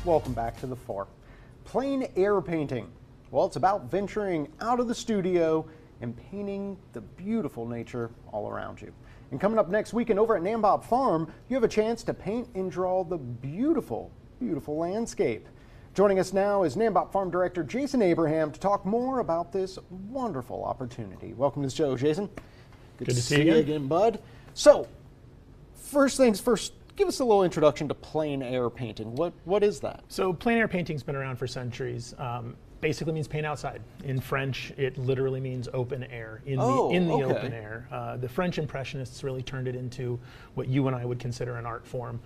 Welcome back to the farm. Plein air painting. Well, it's about venturing out of the studio and painting the beautiful nature all around you. And coming up next weekend over at Nanbop Farm, you have a chance to paint and draw the beautiful, beautiful landscape. Joining us now is Nanbop Farm Director Jason Abraham to talk more about this wonderful opportunity. Welcome to the show, Jason. Good to see you again, bud. So, first things first, give us a little introduction to plein air painting. What is that? So plein air painting's been around for centuries. Basically means paint outside. In French, it literally means open air, in the open air. The French Impressionists really turned it into what you and I would consider an art form.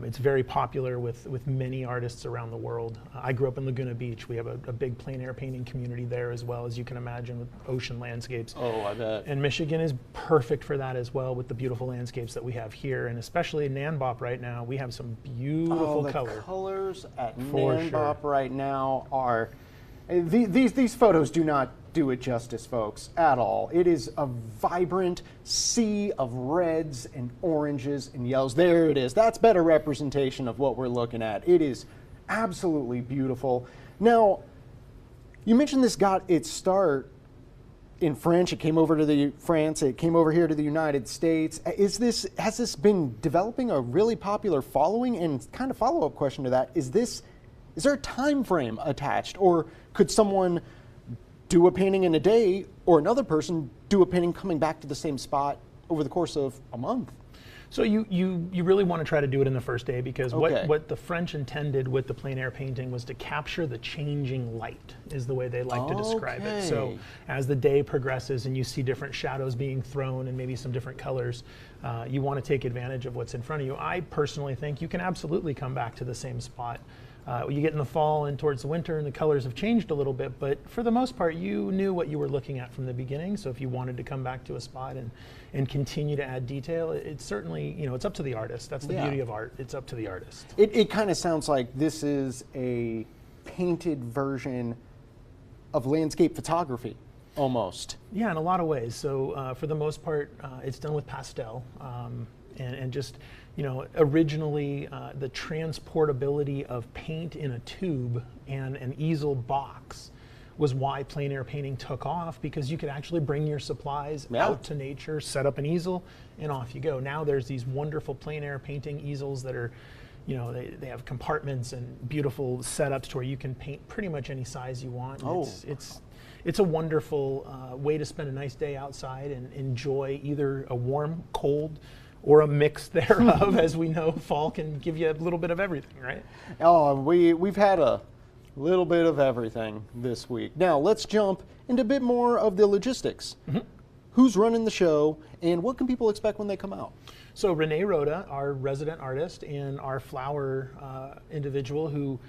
It's very popular with many artists around the world. I grew up in Laguna Beach. We have a big plein air painting community there as well, as you can imagine, with ocean landscapes. Oh, I bet. And Michigan is perfect for that as well, with the beautiful landscapes that we have here. And especially in Nanbop right now, we have some beautiful colors at For Nanbop sure. right now are... These photos do not do it justice, folks, at all. It is a vibrant sea of reds and oranges and yellows. There it is. That's better representation of what we're looking at. It is absolutely beautiful. Now, you mentioned this got its start in French. It came over to France. It came over here to the United States. Has this been developing a really popular following? And kind of follow-up question to that, is there a time frame attached, or could someone do a painting in a day, or another person do a painting coming back to the same spot over the course of a month? So you really want to try to do it in the first day, because what the French intended with the plein air painting was to capture the changing light, is the way they like to describe it. So as the day progresses and you see different shadows being thrown and maybe some different colors, you want to take advantage of what's in front of you. I personally think you can absolutely come back to the same spot. You get in the fall and towards the winter and the colors have changed a little bit, but for the most part you knew what you were looking at from the beginning. So if you wanted to come back to a spot and continue to add detail, it's certainly, it's up to the artist. That's the beauty of art. It's up to the artist. It kind of sounds like this is a painted version of landscape photography, almost. Yeah, in a lot of ways. So for the most part, it's done with pastel and just, originally the transportability of paint in a tube and an easel box was why plein air painting took off, because you could actually bring your supplies out to nature, set up an easel, and off you go. Now there's these wonderful plein air painting easels that are, they have compartments and beautiful setups to where you can paint pretty much any size you want. It's a wonderful way to spend a nice day outside and enjoy either a warm, cold, or a mix thereof. As we know, fall can give you a little bit of everything, right? Oh, we've had a little bit of everything this week. Now let's jump into a bit more of the logistics. Who's running the show, and what can people expect when they come out? So Renee Rhoda, our resident artist and our flower individual, who,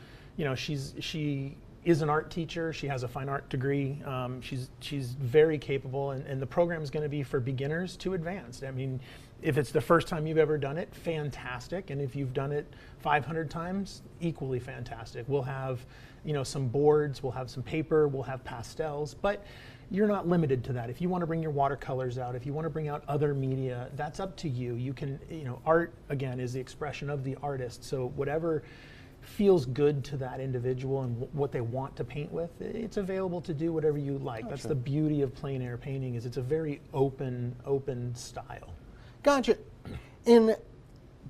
she is an art teacher. She has a fine art degree. She's very capable, and the program is going to be for beginners to advanced. I mean, if it's the first time you've ever done it, fantastic. And if you've done it 500 times, equally fantastic. We'll have, some boards, we'll have some paper, we'll have pastels, but you're not limited to that. If you want to bring your watercolors out, if you want to bring out other media, that's up to you. You can, art, again, is the expression of the artist. So whatever feels good to that individual and what they want to paint with, it's available to do whatever you like. That's the beauty of plein air painting, is it's a very open style. Gotcha. And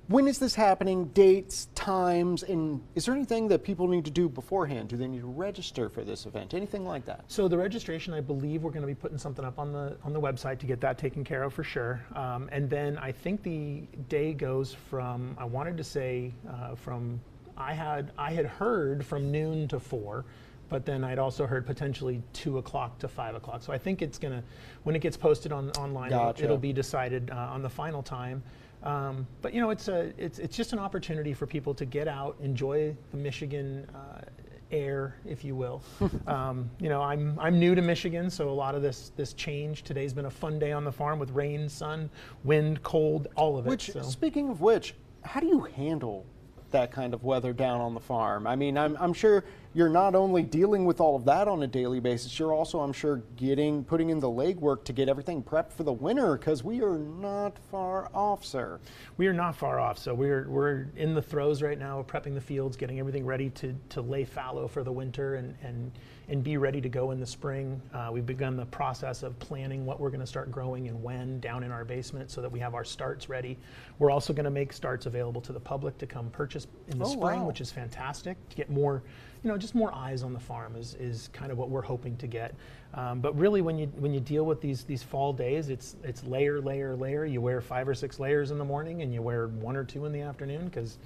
when is this happening? Dates, times, and is there anything that people need to do beforehand? Do they need to register for this event? Anything like that? So the registration, I believe we're going to be putting something up on the website to get that taken care of for sure. And then I think the day goes from, I wanted to say I had heard from noon to 4. But then I'd also heard potentially 2 o'clock to 5 o'clock. So I think it's gonna, when it gets posted online, it'll be decided on the final time. But it's just an opportunity for people to get out, enjoy the Michigan air, if you will. I'm new to Michigan, so a lot of this change. Today's been a fun day on the farm with rain, sun, wind, cold, all of it. Speaking of which, how do you handle that kind of weather down on the farm. I mean, I'm sure you're not only dealing with all of that on a daily basis, you're also, I'm sure, putting in the legwork to get everything prepped for the winter, because we are not far off, sir. We are not far off. So we're in the throes right now of prepping the fields, getting everything ready to lay fallow for the winter and be ready to go in the spring. We've begun the process of planning what we're going to start growing and when down in our basement so that we have our starts ready. We're also going to make starts available to the public to come purchase in the spring, wow. which is fantastic, to get more, just more eyes on the farm is kind of what we're hoping to get. But really, when you deal with these fall days, it's layer, layer, layer. You wear 5 or 6 layers in the morning, and you wear 1 or 2 in the afternoon, because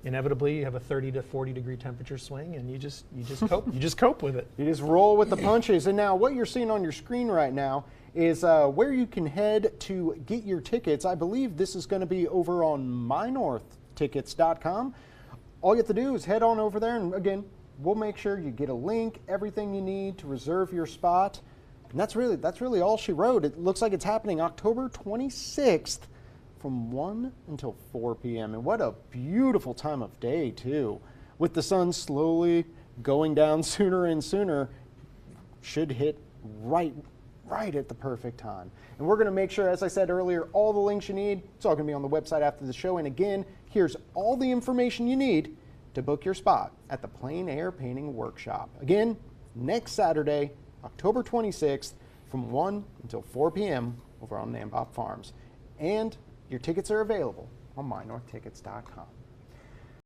inevitably you have a 30 to 40 degree temperature swing, and you just cope. You just cope with it. You just roll with the punches. And now what you're seeing on your screen right now is where you can head to get your tickets. I believe this is going to be over on mynorthtickets.com. All you have to do is head on over there, and again, we'll make sure you get a link, everything you need to reserve your spot. And that's really all she wrote. It looks like it's happening October 26th from 1 until 4 p.m. And what a beautiful time of day, too. With the sun slowly going down sooner and sooner, should hit right at the perfect time. And we're going to make sure, as I said earlier, all the links you need, it's all going to be on the website after the show. And again, here's all the information you need to book your spot at the Plein Air Painting Workshop. Again, next Saturday, October 26th, from 1 until 4 p.m. over on Nanbop Farms. And your tickets are available on mynorthtickets.com.